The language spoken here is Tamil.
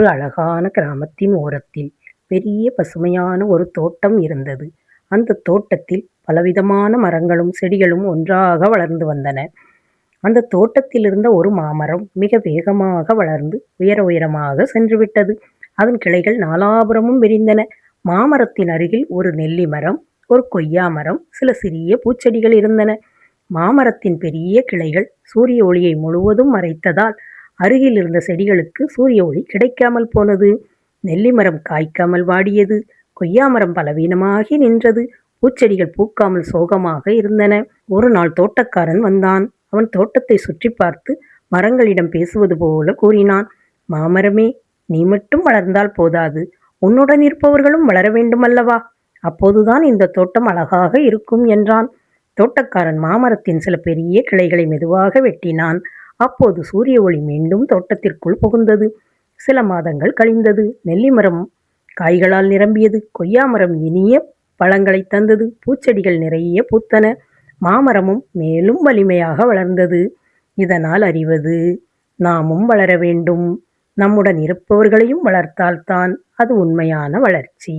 ஒரு அழகான கிராமத்தின் ஓரத்தில் பெரிய பசுமையான ஒரு தோட்டம் இருந்தது. அந்த தோட்டத்தில் பலவிதமான மரங்களும் செடிகளும் ஒன்றாக வளர்ந்து வந்தன. அந்த தோட்டத்தில் இருந்த ஒரு மாமரம் மிக வேகமாக வளர்ந்து உயர உயரமாக சென்றுவிட்டது. அதன் கிளைகள் நாலாபுறமும் விரிந்தன. மாமரத்தின் அருகில் ஒரு நெல்லி மரம், ஒரு கொய்யா மரம், சில சிறிய பூச்செடிகள் இருந்தன. மாமரத்தின் பெரிய கிளைகள் சூரிய ஒளியை முழுவதும் மறைத்ததால் அருகில் இருந்த செடிகளுக்கு சூரிய ஒளி கிடைக்காமல் போனது. நெல்லி மரம் காய்க்காமல் வாடியது. கொய்யா மரம் பலவீனமாகி நின்றது. பூச்செடிகள் பூக்காமல் சோகமாக இருந்தன. ஒரு நாள் தோட்டக்காரன் வந்தான். அவன் தோட்டத்தை சுற்றி பார்த்து மரங்களிடம் பேசுவது போல கூறினான். மாமரமே, நீ மட்டும் வளர்ந்தால் போதாது, உன்னுடன் இருப்பவர்களும் வளர வேண்டுமல்லவா? அப்போதுதான் இந்த தோட்டம் அழகாக இருக்கும் என்றான். தோட்டக்காரன் மாமரத்தின் சில பெரிய கிளைகளை மெதுவாக வெட்டினான். அப்போது சூரிய ஒளி மீண்டும் தோட்டத்திற்குள் புகுந்தது. சில மாதங்கள் கழிந்தது. நெல்லி மரம் காய்களால் நிரம்பியது. கொய்யா மரம் இனிய பழங்களை தந்தது. பூச்செடிகள் நிறைய பூத்தன. மாமரமும் மேலும் வலிமையாக வளர்ந்தது. இதனால் அறிவது, நாமும் வளர வேண்டும். நம்முடன் இருப்பவர்களையும் வளர்த்தால்தான் அது உண்மையான வளர்ச்சி.